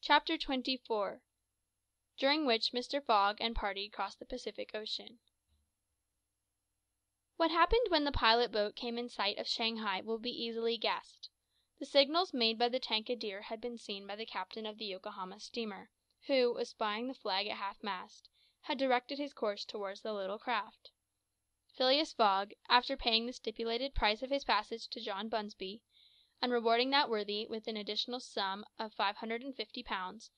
CHAPTER 24. During which Mr. Fogg and party crossed the Pacific Ocean. What happened when the pilot boat came in sight of Shanghai will be easily guessed. The signals made by the Tankadere had been seen by the captain of the Yokohama steamer, who, espying the flag at half mast, had directed his course towards the little craft. Phileas Fogg, after paying the stipulated price of his passage to John Bunsby, and rewarding that worthy with an additional sum of £550,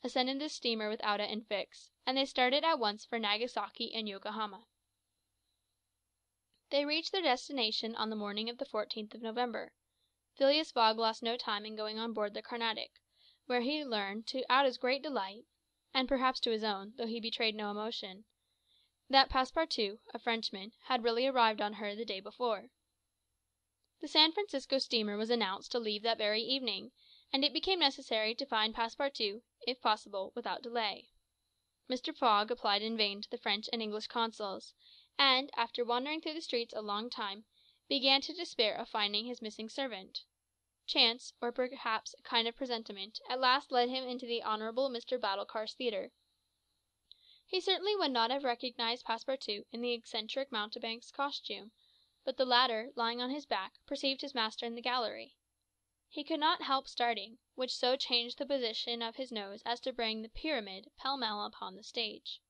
ascended the steamer with Outta and Fix, and they started at once for Nagasaki and Yokohama. They reached their destination on the morning of the 14th of November. Phileas Fogg lost no time in going on board the Carnatic, where he learned, to Otta's great delight, and perhaps to his own, though he betrayed no emotion, that Passepartout, a Frenchman, had really arrived on her the day before. The San Francisco steamer was announced to leave that very evening, and it became necessary to find Passepartout, if possible, without delay. Mr. Fogg applied in vain to the French and English consuls, and, after wandering through the streets a long time, began to despair of finding his missing servant. Chance, or perhaps a kind of presentiment, at last led him into the Honourable Mr. Battlecar's theatre. He certainly would not have recognised Passepartout in the eccentric mountebank's costume, but the latter, lying on his back, perceived his master in the gallery. He could not help starting, which so changed the position of his nose as to bring the pyramid pell-mell upon the stage.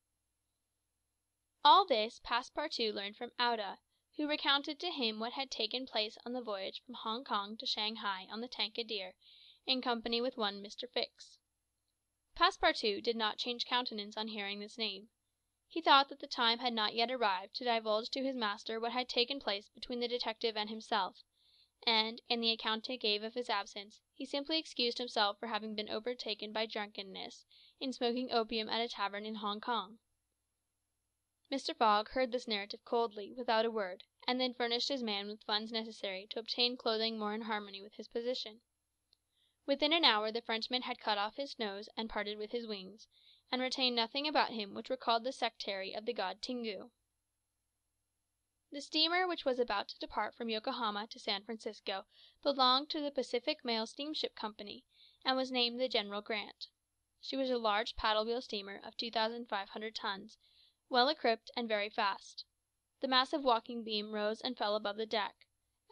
All this Passepartout learned from Outta, who recounted to him what had taken place on the voyage from Hong Kong to Shanghai on the Tankadere, in company with one Mr. Fix. Passepartout did not change countenance on hearing this name. He thought that the time had not yet arrived to divulge to his master what had taken place between the detective and himself, and, in the account he gave of his absence, he simply excused himself for having been overtaken by drunkenness in smoking opium at a tavern in Hong Kong. Mr. Fogg heard this narrative coldly, without a word, and then furnished his man with funds necessary to obtain clothing more in harmony with his position. Within an hour the Frenchman had cut off his nose and parted with his wings, and retained nothing about him which recalled the sectary of the god Tingu. The steamer which was about to depart from Yokohama to San Francisco belonged to the Pacific Mail Steamship Company, and was named the General Grant. She was a large paddle-wheel steamer of 2,500 tons, well equipped and very fast. The massive walking beam rose and fell above the deck.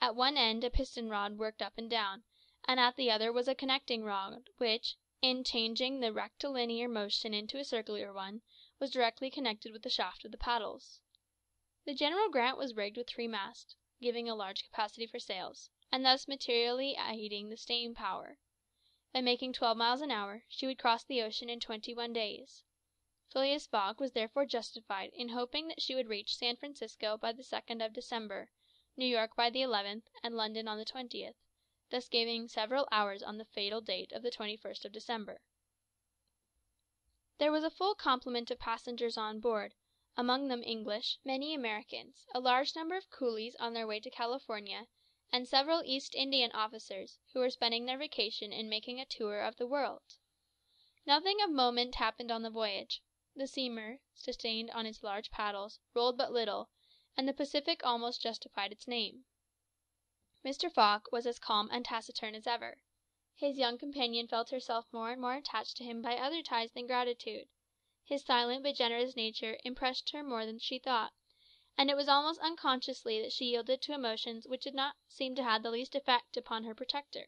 At one end a piston rod worked up and down, and at the other was a connecting rod, which, in changing the rectilinear motion into a circular one, was directly connected with the shaft of the paddles. The General Grant was rigged with 3 masts, giving a large capacity for sails, and thus materially aiding the steam power. By making 12 miles an hour, she would cross the ocean in 21 days. Phileas Fogg was therefore justified in hoping that she would reach San Francisco by the 2nd of December, New York by the 11th, and London on the 20th, thus gaining several hours on the fatal date of the 21st of December. There was a full complement of passengers on board, among them English, many Americans, a large number of coolies on their way to California, and several East Indian officers, who were spending their vacation in making a tour of the world. Nothing of moment happened on the voyage. The steamer, sustained on its large paddles, rolled but little, and the Pacific almost justified its name. Mr. Fogg was as calm and taciturn as ever. His young companion felt herself more and more attached to him by other ties than gratitude. His silent but generous nature impressed her more than she thought, and it was almost unconsciously that she yielded to emotions which did not seem to have the least effect upon her protector.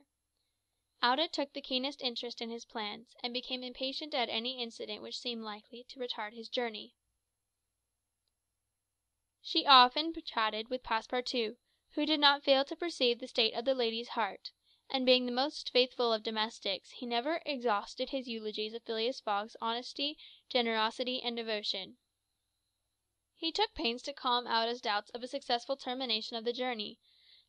Outta took the keenest interest in his plans, and became impatient at any incident which seemed likely to retard his journey. She often chatted with Passepartout, who did not fail to perceive the state of the lady's heart, and being the most faithful of domestics, he never exhausted his eulogies of Phileas Fogg's honesty, generosity, and devotion. He took pains to calm Otta's doubts of a successful termination of the journey,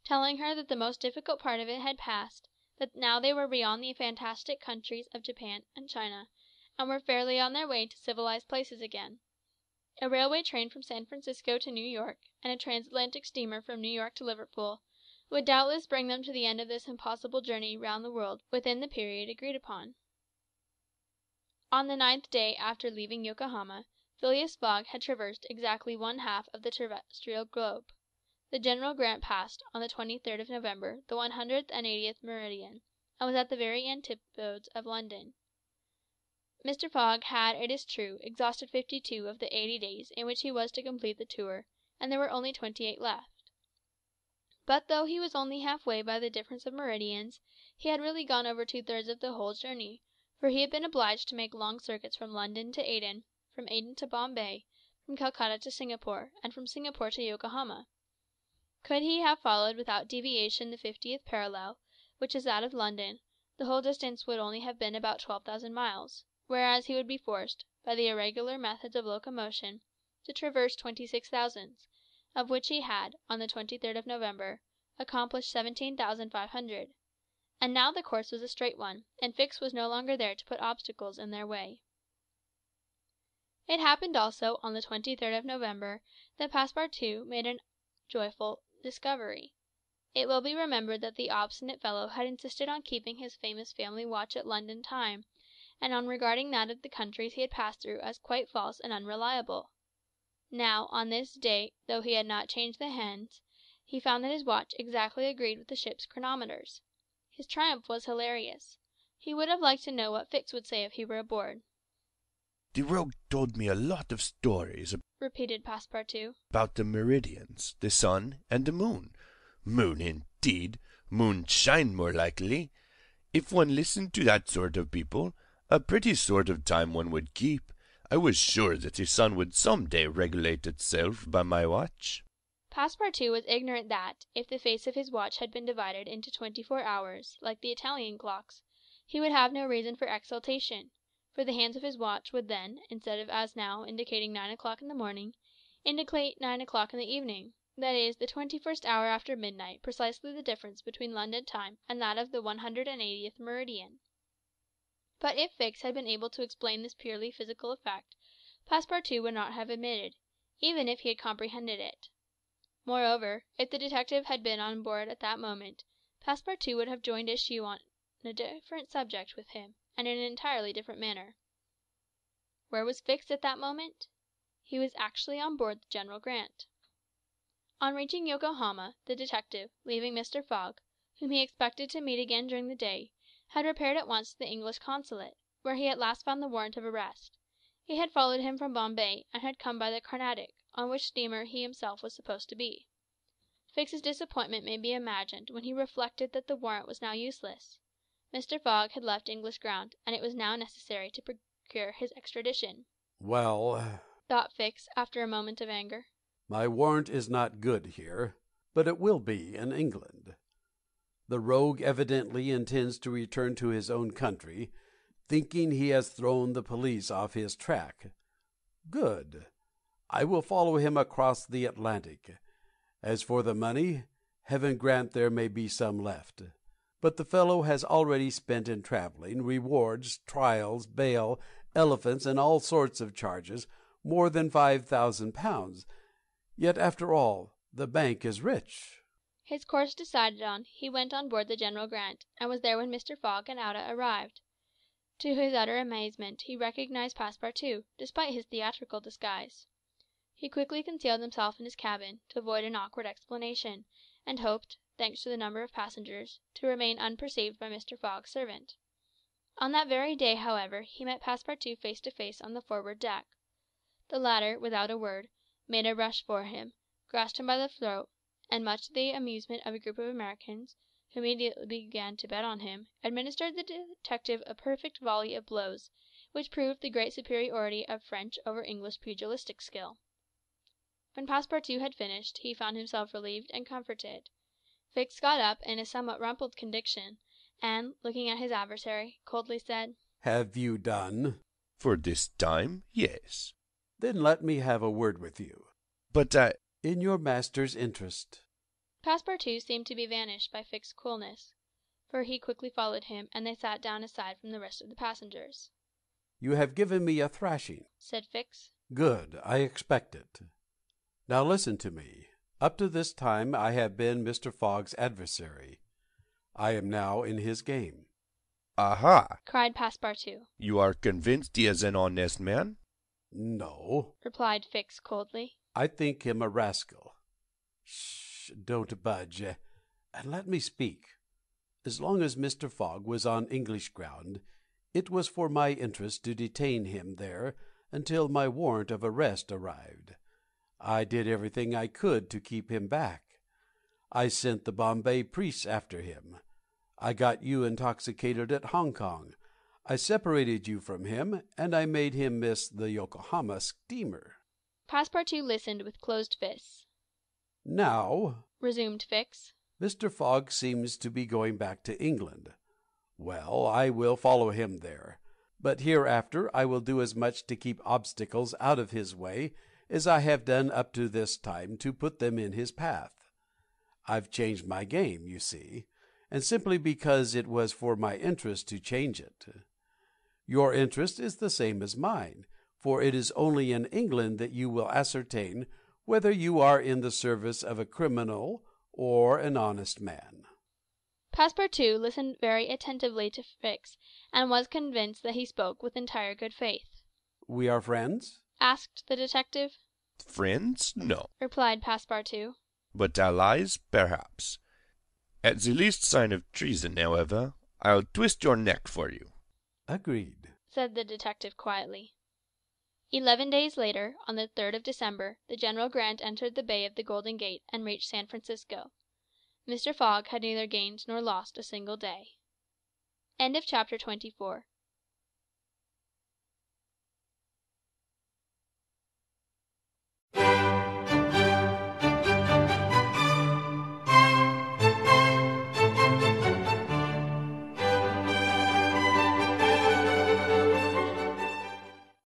telling her that the most difficult part of it had passed, that now they were beyond the fantastic countries of Japan and China, and were fairly on their way to civilized places again. A railway train from San Francisco to New York, and a transatlantic steamer from New York to Liverpool, would doubtless bring them to the end of this impossible journey round the world within the period agreed upon. On the 9th day after leaving Yokohama, Phileas Fogg had traversed exactly 1/2 of the terrestrial globe. The General Grant passed, on the 23rd of November, the 180th meridian, and was at the very antipodes of London. Mr. Fogg had, it is true, exhausted 52 of the 80 days in which he was to complete the tour, and there were only 28 left. But though he was only half way by the difference of meridians, he had really gone over 2/3 of the whole journey, for he had been obliged to make long circuits from London to Aden, from Aden to Bombay, from Calcutta to Singapore, and from Singapore to Yokohama. Could he have followed without deviation the 50th parallel, which is that of London, the whole distance would only have been about 12,000 miles, whereas he would be forced, by the irregular methods of locomotion, to traverse 26,000, of which he had, on the 23rd of November, accomplished 17,500. And now the course was a straight one, and Fix was no longer there to put obstacles in their way. It happened also, on the 23rd of November, that Passepartout made a joyful discovery. It will be remembered that the obstinate fellow had insisted on keeping his famous family watch at London time, and on regarding that of the countries he had passed through as quite false and unreliable. Now, on this day, though he had not changed the hands, he found that his watch exactly agreed with the ship's chronometers. His triumph was hilarious. He would have liked to know what Fix would say if he were aboard. "The rogue told me a lot of stories," repeated Passepartout, "about the meridians, the sun, and the moon. Moon, indeed! Moonshine, more likely. If one listened to that sort of people, a pretty sort of time one would keep. I was sure that the sun would some day regulate itself by my watch." Passepartout was ignorant that, if the face of his watch had been divided into 24 hours, like the Italian clocks, he would have no reason for exultation, for the hands of his watch would then, instead of as now indicating 9 o'clock in the morning, indicate 9 o'clock in the evening, that is, the 21st hour after midnight, precisely the difference between London time and that of the 180th meridian. But if Fix had been able to explain this purely physical effect, Passepartout would not have admitted, even if he had comprehended it. Moreover, if the detective had been on board at that moment, Passepartout would have joined issue on a different subject with him, and in an entirely different manner. Where was Fix at that moment? He was actually on board the General Grant. On reaching Yokohama, the detective, leaving Mr. Fogg, whom he expected to meet again during the day, had repaired at once to the English Consulate, where he at last found the warrant of arrest. He had followed him from Bombay, and had come by the Carnatic, on which steamer he himself was supposed to be. Fix's disappointment may be imagined when he reflected that the warrant was now useless. Mr. Fogg had left English ground, and it was now necessary to procure his extradition. "Well," thought Fix, after a moment of anger, "my warrant is not good here, but it will be in England. The rogue evidently intends to return to his own country, thinking he has thrown the police off his track. Good. I will follow him across the Atlantic. As for the money, heaven grant there may be some left. But the fellow has already spent in travelling, rewards, trials, bail, elephants, and all sorts of charges, more than £5,000. Yet, after all, the bank is rich." His course decided on, he went on board the General Grant, and was there when Mr. Fogg and Ada arrived. To his utter amazement, he recognised Passepartout, despite his theatrical disguise. He quickly concealed himself in his cabin, to avoid an awkward explanation, and hoped, thanks to the number of passengers, to remain unperceived by Mr. Fogg's servant. On that very day, however, he met Passepartout face to face on the forward deck. The latter, without a word, made a rush for him, grasped him by the throat, and, much to the amusement of a group of Americans, who immediately began to bet on him, administered the detective a perfect volley of blows, which proved the great superiority of French over English pugilistic skill. When Passepartout had finished, he found himself relieved and comforted. Fix got up in a somewhat rumpled condition, and, looking at his adversary, coldly said, "Have you done?" "For this time, yes." "Then let me have a word with you." "But "In your master's interest." Passepartout seemed to be banished by Fix's coolness, for he quickly followed him, and they sat down aside from the rest of the passengers. "You have given me a thrashing," said Fix. "Good. I expect it. Now listen to me. Up to this time I have been Mr. Fogg's adversary. I am now in his game." "Aha!" cried Passepartout. "You are convinced he is an honest man?" "No," replied Fix coldly. "I think him a rascal. Shh! Don't budge, and let me speak. As long as Mr. Fogg was on English ground, It was for my interest to detain him there until my warrant of arrest arrived. I did everything I could to keep him back. I sent the Bombay priests after him. I got you intoxicated at Hong Kong. I separated you from him, and I made him miss the Yokohama steamer. Passepartout listened with closed fists. Now, resumed Fix, Mr. Fogg seems to be going back to England. Well, I will follow him there, but hereafter I will do as much to keep obstacles out of his way as I have done up to this time to put them in his path. I've changed my game, you see, and simply because it was for my interest to change it. Your interest is the same as mine, for it is only in England that you will ascertain whether you are in the service of a criminal or an honest man. Passepartout listened very attentively to Fix, and was convinced that he spoke with entire good faith. We are friends? Asked the detective. Friends? No. Replied Passepartout. But allies, perhaps. At the least sign of treason, however, I'll twist your neck for you. Agreed, said the detective quietly. 11 days later, on the 3rd of December, the General Grant entered the Bay of the Golden Gate and reached San Francisco. Mr. Fogg had neither gained nor lost a single day. Chapter 24.